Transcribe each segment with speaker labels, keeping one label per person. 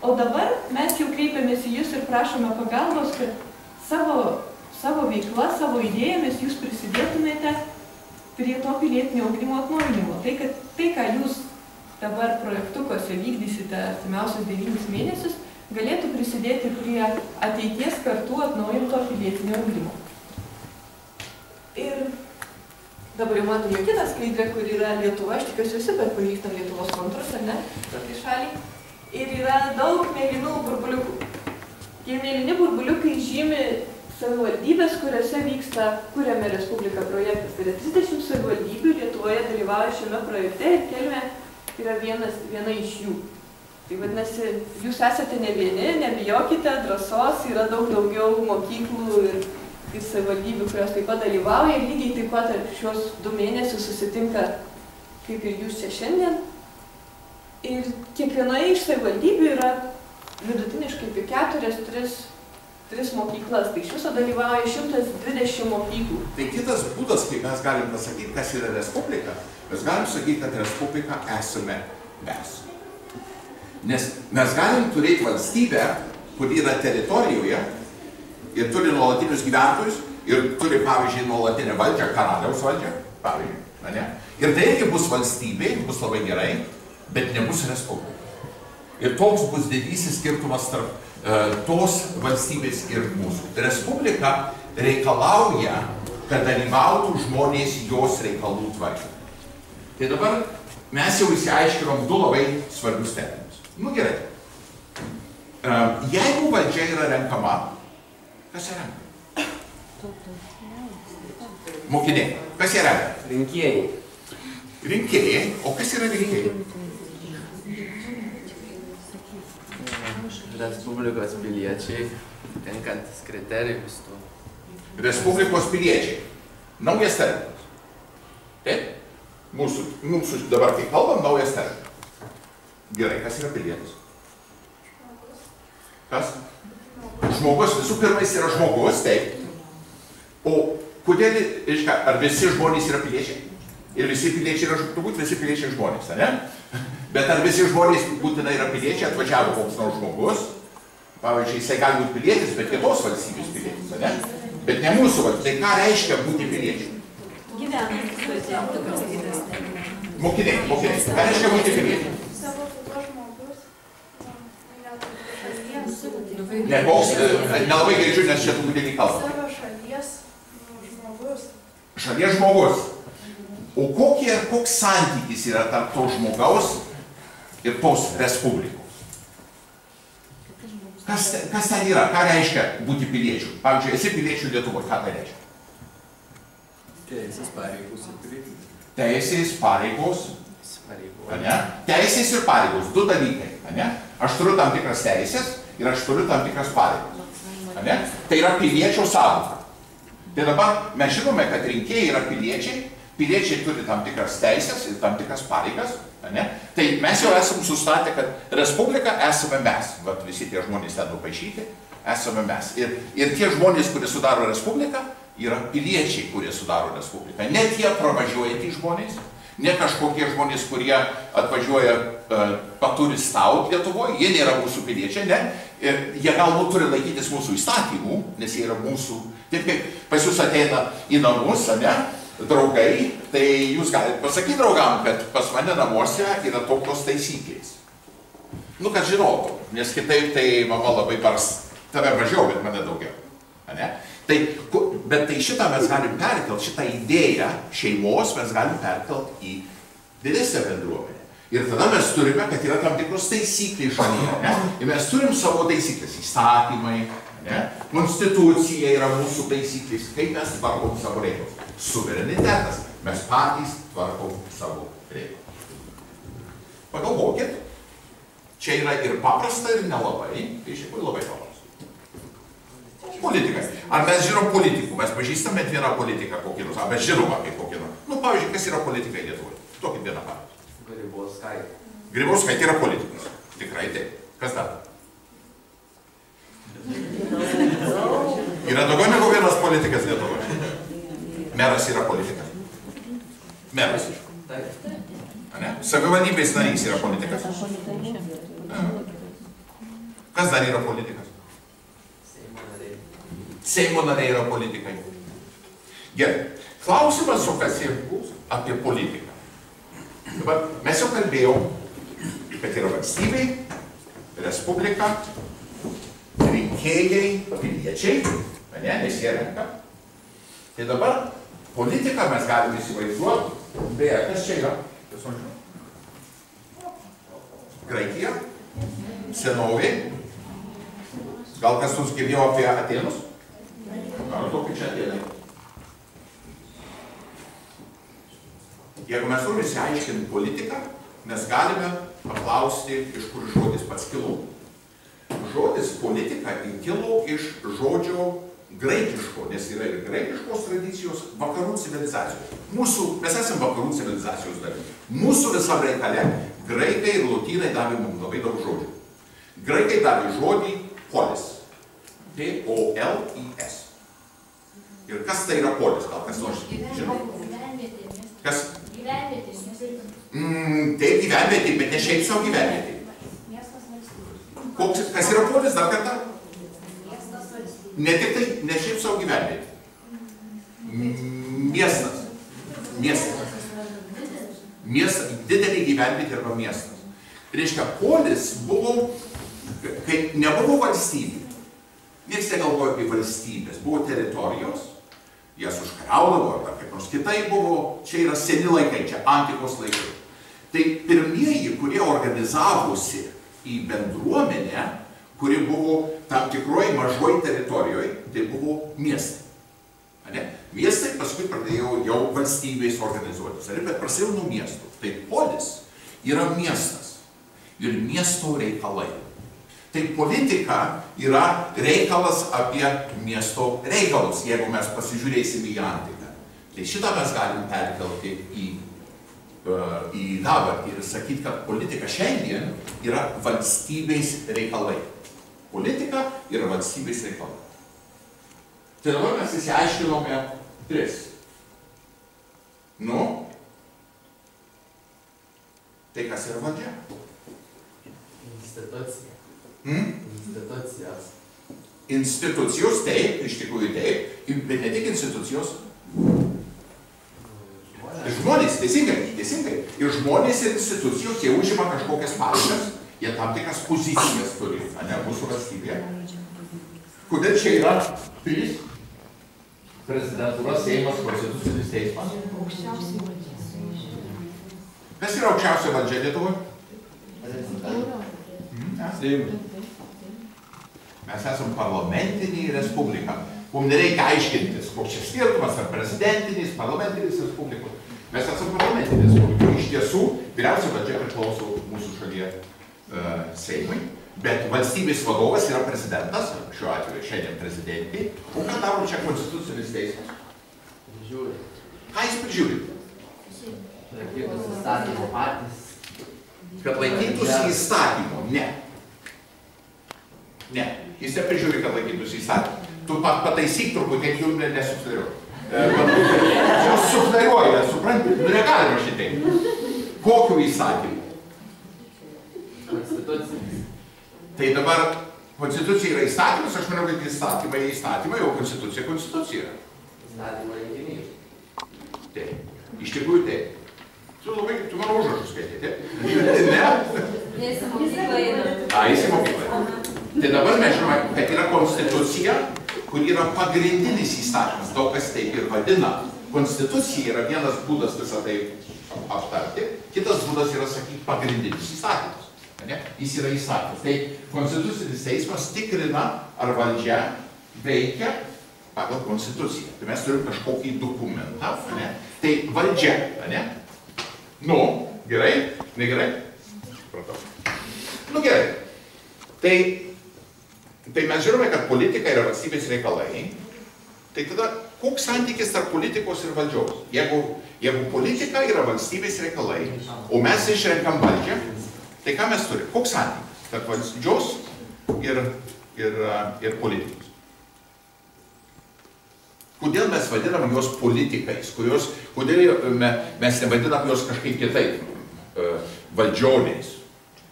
Speaker 1: O dabar mes jau kreipiamės į jūs ir prašome pagalbos, kad savo veikla, savo idėjomis jūs prisidėtumėte prie to pilietinio ugdymo atnaujinimo. Tai, ką jūs dabar projektukuose vykdysite artimiausius 9 mėnesius, galėtų prisidėti prie ateities kartų atnaujinto pilietinio ugdymo. Ir dabar jau matome kitą skaidrę, kur yra Lietuva, aš tikiuosi visi, bet pažįstam Lietuvos kontrus, ar ne, tokiai šaliai. Ir yra daug mėlynų burbuliukų. Tie mėlyni burbuliukai žymi savivaldybės, kuriuose vyksta Kuriame Respubliką projektas. Tai yra 30 savivaldybių Lietuvoje dalyvauja šiame projekte ir Kelmė yra viena iš jų. Tai vadinasi, jūs esate ne vieni, nebijokite, drąsos, yra daug daugiau mokyklų ir savivaldybių, kurios taip pat dalyvauja. Ir lygiai taip pat šios 2 mėnesius susitinka, kaip ir jūs čia šiandien. Ir kiekvienoje iš savivaldybių yra vidutiniškai apie 4-3 mokyklas. Tai iš viso dalyvauja 120 mokyklų.
Speaker 2: Tai kitas būdas, kaip mes galim pasakyti, kas yra Respublika, mes galim sakyti, kad Respublika esame mes. Nes mes galim turėti valstybę, kur yra teritorijoje ir turi nuolatinius gyventojus ir turi, pavyzdžiui, nuolatinę valdžią, karaliaus valdžią, pavyzdžiui, ne? Ir tai irgi bus valstybė, bus labai gerai, bet nebus Respublika. Ir toks bus didysis skirtumas tarp tos valstybės ir mūsų. Respublika reikalauja, kad dalyvautų žmonės jos reikalų tvarkymui. Tai dabar mes jau išsiaiškinom 2 labai svarbius terminus. Nu gerai. Jeigu valdžia yra renkama, kas ją renka? Mokiniai. Kas ją renka?
Speaker 3: Rinkėjai.
Speaker 2: Rinkėjai. O kas yra rinkėjai?
Speaker 3: Respublikos piliečiai, tenkantis kriterijus tų.
Speaker 2: Respublikos piliečiai. Naujas terminas. Taip? Mūsų dabar, kai kalbam, naujas terminas. Gerai, kas yra pilietis? Kas? Žmogus, visų pirma, jis yra žmogus, taip. O kodėl, ar visi žmonės yra piliečiai? Ir visi piliečiai yra, turbūt visi piliečiai žmonės, ne? Bet ar visi žmonės būtinai yra piliečiai, atvažiavo koks nors žmogus, pavyzdžiui, jisai gali būti pilietis, bet kitos valstybės pilietis, ne? Bet ne mūsų valstybės. Tai ką reiškia būti piliečiai? Mokiniai. Ką reiškia būti piliečiai? Ne, koks, nelabai girdžiu, nes čia truputėlį kalba.
Speaker 4: Savo šalies žmogus.
Speaker 2: Šalies žmogus. O koks santykis yra tarp to žmogaus ir tos respublikos? Kas ten yra? Ką reiškia būti piliečiu? Pavyzdžiui, esi piliečių Lietuvoje, ką tai reiškia?
Speaker 3: Teisės, pareigos ir pilietybė.
Speaker 2: Teisės, pareigos. Teisės ir pareigos, 2 dalykai. Aš turiu tam tikras teisės ir aš turiu tam tikras pareigos. Tai yra piliečio sąvoka. Tai dabar mes žinome, kad rinkėjai yra piliečiai. Piliečiai turi tam tikras teisės ir tam tikras pareigas. Tai mes jau esam sustatę, kad Respublika esame mes. Vat visi tie žmonės ten nupaišyti, esame mes. Ir tie žmonės, kurie sudaro Respubliką, yra piliečiai, kurie sudaro Respubliką. Ne tie pravažiuojantys žmonės, ne kažkokie žmonės, kurie atvažiuoja paturistauti Lietuvoje, jie nėra mūsų piliečiai, ne. Ir jie galbūt turi laikytis mūsų įstatymų, nes jie yra mūsų. Taip kaip pas jūs ateina į namus, ne? Draugai, tai jūs galite pasakyti draugam, kad pas mane namuose yra tokios taisyklės. Nu, kad žinotų, nes kitaip tai mama labai bars, tave mažiau, bet mane daugiau. Bet tai šitą mes galim perkelt, šitą idėją šeimos mes galim perkelt į didesnę bendruomenę. Ir tada mes turime, kad yra tam tikros taisyklės šalyje. Ir mes turim savo taisyklės, įstatymai, konstitucija yra mūsų taisyklės, kaip mes tvarkom savo reikalus. Suverenitetas, mes patys tvarkom savo reikalus. Pagalvokit, čia yra ir paprasta, ir nelabai, tai iš tikrųjų labai paprasta. Politika. Ar mes žinom politikų? Mes pažįstame vieną politiką kokį nors, ar mes žinom apie kokį nors. Nu, pavyzdžiui, kas yra politikai Lietuvoje? Tokit vieną pavyzdį.
Speaker 3: Grybauskaitė.
Speaker 2: Grybauskaitė yra politikas. Tikrai taip. Kas dar? Yra daugiau negu vienas politikas Lietuvoje. Meras yra politikas. Meras. Savivaldybės narys yra politikas. Kas dar yra politikas?
Speaker 3: Seimo nariai.
Speaker 2: Seimo nariai yra politikai. Gerai. Klausimas sukasi apie politiką. Dabar mes jau kalbėjom, kad yra valstybė, respublika, rinkėjai, piliečiai, nes jie renka. Tai dabar politiką mes galime įsivaizduoti. Beje, kas čia yra? Graikija, senovė. Gal kas nors girdėjo apie Atėnus? Ar tokie čia Atėnai? Jeigu mes turime išsiaiškinti politiką, mes galime paklausti, iš kur žodis pats kilo. Žodis politika kilo iš žodžio graikiško, nes yra ir graikiškos tradicijos, vakarų civilizacijos. Mes esame vakarų civilizacijos dalis. Mūsų visam reikale graikai ir lotynai davė mums labai daug žodžių. Graikai davė žodį polis. P-O-L-I-S. Ir kas tai yra polis? Gal kas nors žino? Kas? Taip, gyvenvietė, bet ne šiaip savo gyvenvietė. Kas yra polis, dar kartą? Ne tik tai, ne šiaip savo gyvenvietė. Miestas. Miestas, didelė gyvenvietė arba miestas. Reiškia, polis buvo, kai nebuvo valstybių. Niekas negalvojo apie valstybės, buvo teritorijos. Jas užkariaudavo, ar kaip nors kitai buvo, čia yra seni laikai, čia antikos laikai. Tai pirmieji, kurie organizavosi į bendruomenę, kuri buvo tam tikroji mažoji teritorijoje, tai buvo miestai. Miestai paskui pradėjo jau valstybės organizuotis, bet prasidėjo nuo miestų. Tai polis yra miestas ir miesto reikalai. Tai politika yra reikalas apie miesto reikalus, jeigu mes pasižiūrėsim į antiką. Tai šitą mes galim perkelti į dabartį ir sakyti, kad politika šiandien yra valstybės reikalai. Politika yra valstybės reikalai. Tai dabar mes įsiaiškinome 3. Tai kas yra valdžia?
Speaker 3: Institucija. Institucijos.
Speaker 2: Institucijos, taip, iš tikrųjų taip, bet ne tik institucijos. Žmonės, teisingai. Ir žmonės ir institucijos, jie užima kažkokias pareigas, jie tam tikras pozicijas turi, mūsų valstybėje. Kodėl čia yra 3? Prezidentūra, Seimas, Konstitucinis teismas. Kas yra aukščiausia valdžia Lietuvoje? Mes esame parlamentinė respublika. Mums nereikia aiškintis, koks čia skirtumas ar prezidentinis, parlamentinis respublikos. Mes esame parlamentinė respublika. Iš tiesų, vyriausia valdžia priklauso mūsų šalyje Seimui, bet valstybės vadovas yra prezidentas, šiuo atveju šiandien prezidentė. O ką daro čia Konstitucinis teismas?
Speaker 3: Prižiūri.
Speaker 2: Ką jis prižiūri?
Speaker 3: Laikytųsi įstatymo patys.
Speaker 2: Kad laikytųsi įstatymo? Ne. Jis neprižiūri, kad laikytųsi įstatymo. Tu pataisyk truputį, jų nesufleriuoji. Jos sufleriuoja, supranti? Negalima šitaip. Kokiu įstatymu?
Speaker 3: Konstitucinis.
Speaker 2: Tai dabar konstitucija yra įstatymas, aš manau, kad įstatymai, o konstitucija yra.
Speaker 3: Įstatymo renginys.
Speaker 2: Taip. Iš tikrųjų taip. Tu mano užrašus skaitė, taip? Ne?
Speaker 1: Jis į mokyklą eina.
Speaker 2: Jis į mokyklą. Tai dabar mes žinome, kad yra konstitucija, kur yra pagrindinis įstatymas, daug kas taip ir vadina. Konstitucija yra vienas būdas visą tai aptarti, kitas būdas yra sakyti pagrindinis įstatymas. Jis yra įstatymas. Tai Konstitucinis teismas tikrina, ar valdžia veikia pagal konstituciją. Tai mes turim kažkokį dokumentą, tai valdžia, gerai, negerai? Supratau. Gerai. Tai mes žinome, kad politika yra valstybės reikalai. Tai tada, koks santykis tarp politikos ir valdžios? Jeigu politika yra valstybės reikalai, o mes išrenkam valdžią, tai ką mes turime? Koks santykis tarp valdžios ir politikos? Kodėl mes vadinam juos politikais? Kodėl mes nevadinam juos kažkaip kitaip? Valdžioniais.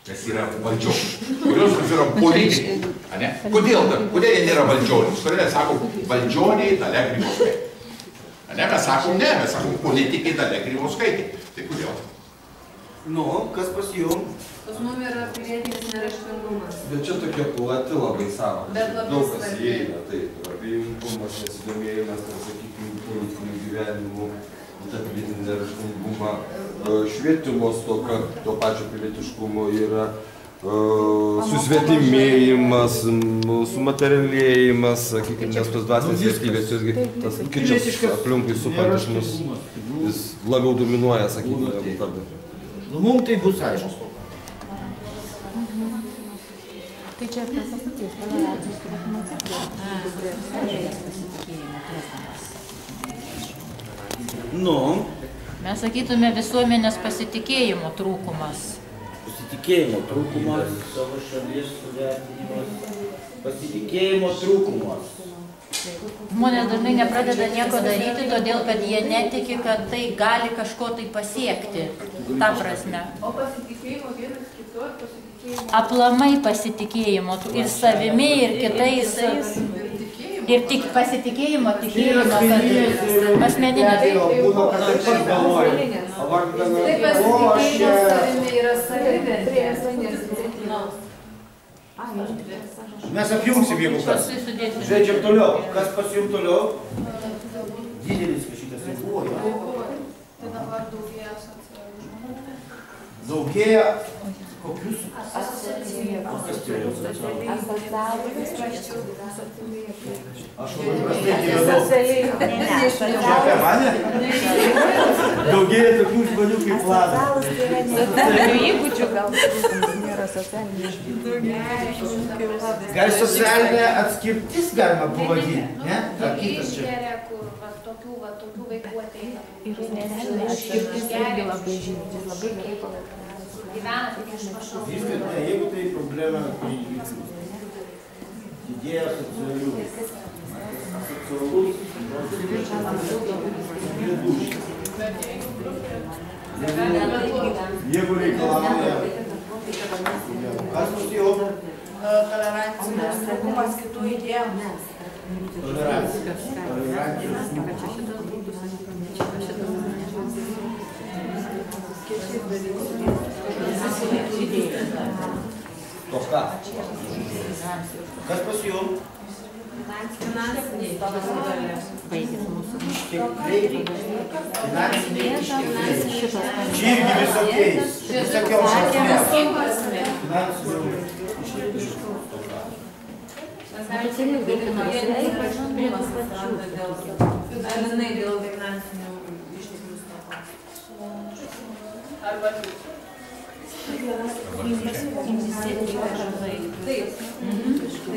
Speaker 2: Kas yra valdžios, kurios yra politikai. Kodėl jie nėra valdžionys? Kodėl jie sako valdžioniai Dalia Grybauskaitė? Mes sakom ne, mes sakom politikai Dalia Grybauskaitė. Tai kodėl?
Speaker 5: Nu, kas pas jum?
Speaker 1: Pas mum yra pilietinis neraštingumas.
Speaker 5: Bet čia tokia plati labai sąvoka.
Speaker 1: Bet labai
Speaker 5: daug kas
Speaker 1: svarbi.
Speaker 5: įeina, taip. Abejingumas, nesidomėjimas, ten, sakykime, politiniu gyvenimu, tą pilietinį neraštingumą, švietimo stoka, to pačio pilietiškumo yra, susvetimėjimas, sumaterialėjimas, sakykime, nes tos dvasinės vertybės, tas kičias aplinkui supantis mus, jis labiau dominuoja, sakykime, negu kartą.
Speaker 6: Nu, mums tai bus aišku.
Speaker 7: Tai čia apie pasakys, tolerancijos turėtume
Speaker 6: Nu,
Speaker 7: Mes sakytume visuomenės pasitikėjimo trūkumas.
Speaker 6: pasitikėjimo trūkumas, savo šalies suvertinimas, pasitikėjimo trūkumas.
Speaker 7: Žmonės dažnai nepradeda nieko daryti, todėl kad jie netiki, kad tai gali kažko tai pasiekti. Ta prasme.
Speaker 1: O pasitikėjimo vienas kitu, ar pasitikėjimo?
Speaker 7: Aplamai pasitikėjimo ir savimi, ir kitais. Ir tik pasitikėjimo, tikėjimo, kad asmeninė.
Speaker 1: Tai pasitikėjimo savimi yra savivertė.
Speaker 6: Mes apjungsim, jeigu kas. Žaidžiam toliau. Kas pas jums toliau? Didelis šitas buvo.
Speaker 1: Tai dabar daugėja asocialių žmonių.
Speaker 6: Daugėja kokius? Aš labai prastai gyvenau. Čia apie mane? Daugėja tokių žmonių kaip Vladas.
Speaker 7: Įgūdžių gal.
Speaker 6: Gal socialinė atskirtis galima pavadinti, ne? Ar kitas čia?
Speaker 4: Išgeria, kur tokių vaikų ateina.
Speaker 7: Ir atskirtis irgi labai žymi, labai gerai.
Speaker 4: Gyvena tik iš pašalų.
Speaker 6: Viskas, ne, jeigu tai problema, tai didėja socialių. Jeigu reikalauja. Kas mus jau?
Speaker 4: Tolerancijos trūkumas kitų idėjų.
Speaker 6: Tolerancijos. Toka. Kas pas jum?
Speaker 1: Finansiniai.
Speaker 6: Finansiniai ištekliai. Čia irgi visokiais. Visokiom šaknėm. Finansinių išteklių.
Speaker 1: Dalinai dėl finansinių išteklių stokos. Arba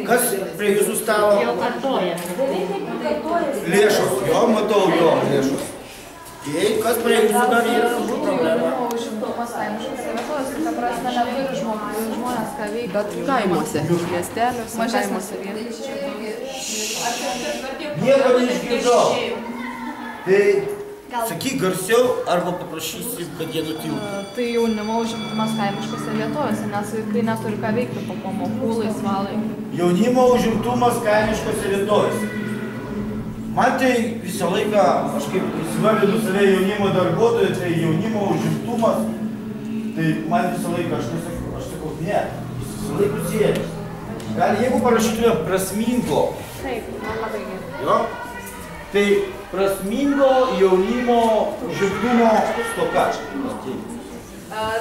Speaker 6: Kas prie jūsų stalo? Lėšos, jo, matau jo lėšos. Kas prie jūsų dar yra problema?
Speaker 4: Užimtumas kaimiškose vietovėse, ta prasme, neturi žmonės ką veikti.
Speaker 8: Bet kaimuose, miesteliuose, kaimuose vien.
Speaker 6: Nieko neišgirdau. Tai sakyk garsiau arba paprašysi, kad jie nutiltų.
Speaker 4: Tai jaunimo užimtumas kaimiškose vietovėse, nes vaikai neturi ką veikti po pamokų, laisvalaikiu.
Speaker 6: Jaunimo užimtumas kaimiškose vietovėse. Man tai visą laiką, aš kaip įsivardinu save jaunimo darbuotojų, tai jaunimo užimtumas, tai man visą laiką, aš sakau, ne, jis visą laiką siejas. Gal jeigu parašytume prasmingo.
Speaker 4: Taip, man labai gerai.
Speaker 6: Jo? Tai prasmingo jaunimo užimtumo stoka.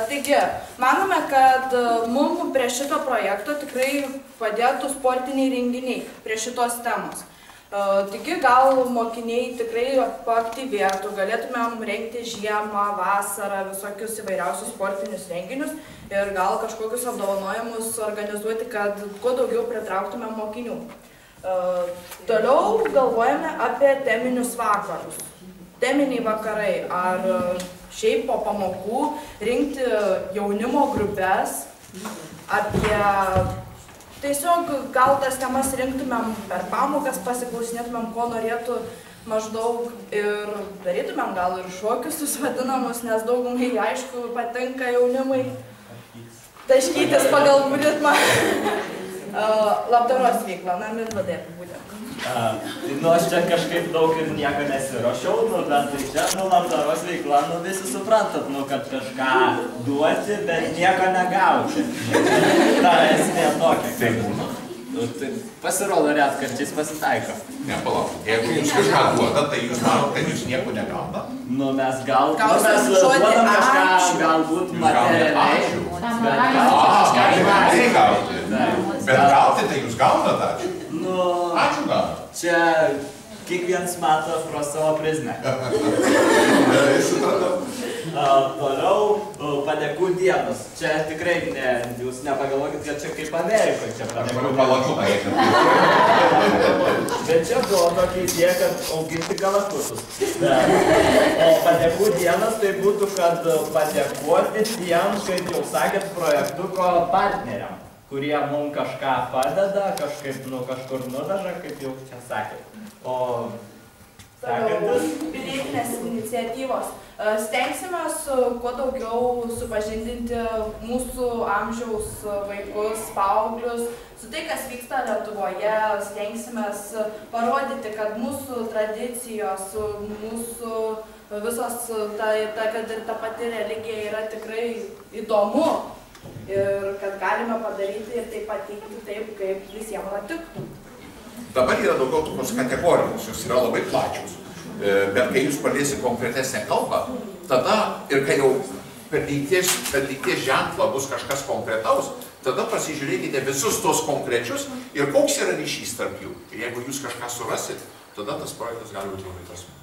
Speaker 9: Taigi, manome, kad mums prie šito projekto tikrai padėtų sportiniai renginiai prie šitos temos. Taigi, gal mokiniai tikrai paaktyvėtų, galėtumėm rengti žiemą, vasarą, visokius įvairiausius sportinius renginius ir gal kažkokius apdovanojimus organizuoti, kad kuo daugiau pritrauktumėm mokinių. Toliau galvojame apie teminius vakarus. Teminiai vakarai, ar šiaip po pamokų rinkti jaunimo grupės, apie tiesiog gal tas temas rinktumėm per pamokas, pasiklausinėtumėm, ko norėtų maždaug ir darytumėm gal ir šokius vadinamus, nes daugumai aišku patinka jaunimui. taškytis pagal ritmą. Labdaros veikla, na, Mindvadai apibūdink.
Speaker 10: Tai, aš čia kažkaip daug ir nieko nesiruošiau, bet tai čia, labdaros veikla, visi suprantat, kad kažką duoti, bet nieko negauti. Ta esmė tokia.
Speaker 2: Taip būna.
Speaker 10: Tai pasirodo, retkarčiais pasitaiko.
Speaker 2: Ne, palaukit, jeigu jūs kažką duodat, tai jūs manot, kad jūs nieko negaunat?
Speaker 10: Mes duodam kažką, galbūt materialiai.
Speaker 2: Bet gauti. Bet gauti, tai jūs gaunat ačiū? Ačiū gaunat.
Speaker 10: Čia kiekvienas mato pro savo prizmę. Toliau padėkų dienos. Čia tikrai jūs nepagalvokit, kad čia kaip Amerikoje čia padėkų. Bet čia buvo tokia idėja, kad auginti kalakutus. O padėkų dienos tai būtų, kad padėkoti tiem, kaip jau sakėt, projektuko partneriam, kurie mums kažką padeda, kažkaip kažkur nuveža, kaip jau čia sakėt. O sekantis?
Speaker 9: Pilietinės iniciatyvos. Stengsime kuo daugiau supažindinti mūsų amžiaus vaikus, paauglius, su tai, kas vyksta Lietuvoje. Stengsime parodyti, kad mūsų tradicijos, mūsų visos, kad ir ta pati religija yra tikrai įdomu ir kad galime padaryti ir tai pateikti taip, kaip visiems patiktų.
Speaker 2: Dabar yra daugiau tokios kategorijos, jos yra labai plačios. Bet kai jūs pradėsite konkretesnę kalbą, tada ir kai jau per lyties ženklą bus kažkas konkretaus, tada pasižiūrėkite visus tos konkrečius ir koks yra ryšys tarp jų. Ir jeigu jūs kažką surasit, tada tas projektas gali būti labai prasmingas.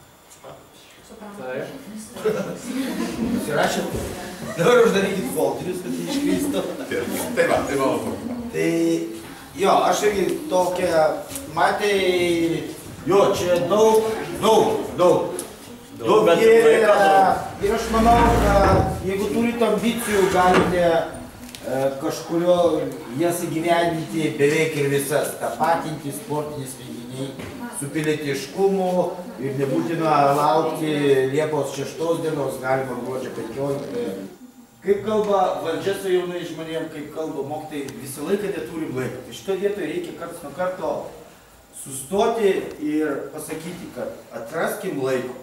Speaker 6: Susirašėm. Dabar uždarykit folterius, kad neiškrystų.
Speaker 2: Tai va, tai mano problema.
Speaker 6: Tai jo, aš irgi tokia, matai, jo, čia daug ir aš manau, kad jeigu turite ambicijų, galite kažkurio jas įgyvendinti beveik ir visas, tapatinti sportinis renginiai su pilietiškumu ir nebūtina laukti Liepos 6 dienos, galima gruodžio 15. Kaip kalba valdžia su jaunai žmonėm, kaip kalba mokytojai, visą laiką neturim laiko. Tai šitoje vietoje reikia karts nuo karto sustoti ir pasakyti, kad atraskim laiko.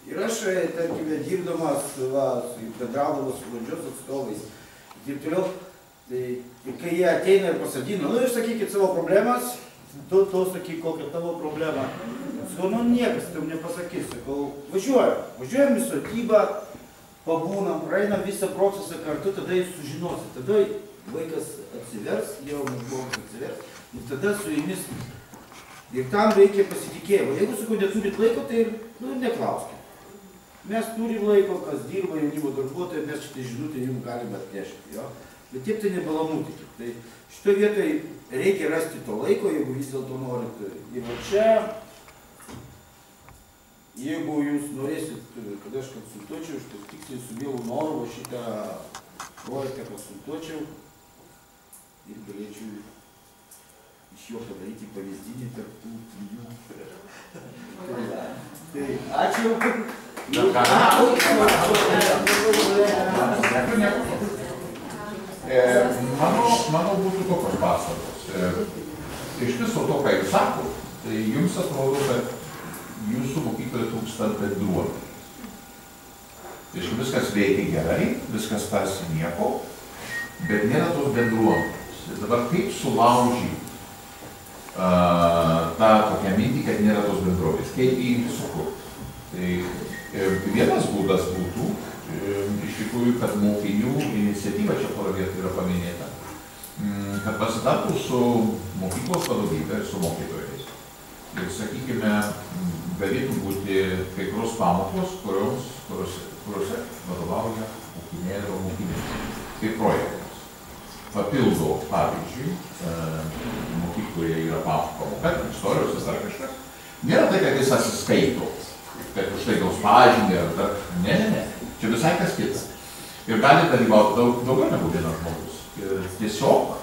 Speaker 6: Ir aš, tarkime, dirbdamas, bendraudamas su valdžios atstovais ir taip toliau, tai kai jie ateina ir pasadina, ir sakykit savo problemas, tu sakyk, kokią tavo problemą. Sakau, niekas tam nepasakys, sakau, važiuojam į sodybą, pabūnam, praeinam visą procesą kartu, tada jūs sužinosit, tada vaikas atsivers, jaunas žmogus atsivers, ir tada su jumis. Ir tam reikia pasitikėjimo. Jeigu, sakau, neturit laiko, tai neklauskite. Mes turim laiko, kas dirba jaunimo darbuotojai, mes šitą žinutę jums galime atnešti. Bet tiek tai nebalamūtikit. Tai šitoje vietoje reikia rasti to laiko, jeigu vis dėlto norit. Ir va čia, jeigu jūs norėsit, kad aš konsultuočiau, aš tai tiksliai su mielu noru šitą projektą konsultuočiau ir galėčiau iš jo padaryti pavyzdinį tarp tų trijų. Tai ačiū.
Speaker 2: Manau būtų tokios pastabos. Iš viso to, ką jūs sakot, tai jums atrodo, kad jūsų mokykloje trūksta bendruomenės. Viskas veikia gerai, viskas tarsi nieko, bet nėra tos bendruomenės. Ir dabar kaip sulaužyti tą tokią mintį, kad nėra tos bendrovės, kaip jį sukurti. Tai vienas būdas būtų, iš tikrųjų, kad mokinių iniciatyva čia porą vietų yra paminėta, kad pasitartų su mokyklos vadovybė ir su mokytojais. Ir, sakykime, galėtų būti kai kurios pamokos, kuriuose vadovauja mokiniai arba mokiniai. Tai projektas. Papildo, pavyzdžiui, mokykloje yra pamoka, istorijos ar kažkas. Nėra tai, kad jis atsiskaito, kad už tai gaus pažymį ar dar. Ne. Čia visai kas kitas. Ir gali dalyvauti daugiau negu vienas žmogus. Ir tiesiog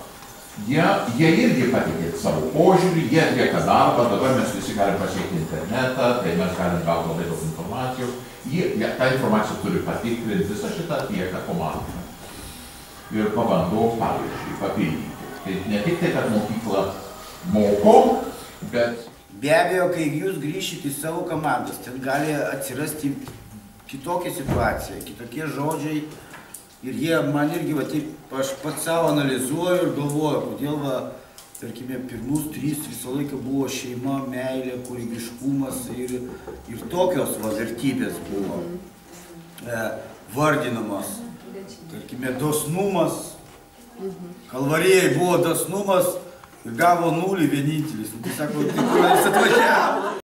Speaker 2: jie irgi patikėti savo požiūrį, jie atlieka darbą, dabar mes visi galim pasiekti internetą, tai mes galim gauti labai daug informacijos. Tą informaciją turi patikrinti, visą šitą atlieka komanda. ir pabandau, pavyzdžiui, papildyti. Tai ne tik tai, kad mokykla moko, bet...
Speaker 6: Be abejo, kai jūs grįšite į savo komandas, ten gali atsirasti kitokia situacija, kitokie žodžiai. Ir jie man irgi, va, taip, aš pats savo analizuoju ir galvoju, kodėl, va, tarkime, pirmus 3 visą laiką buvo šeima, meilė, kūrybiškumas ir tokios, va, vertybės buvo vardinamos. Tarkime, dosnumas, Kalvarijai buvo dosnumas ir gavo 0 vienintelis. Tai sako, tai kur jis atvažiavo?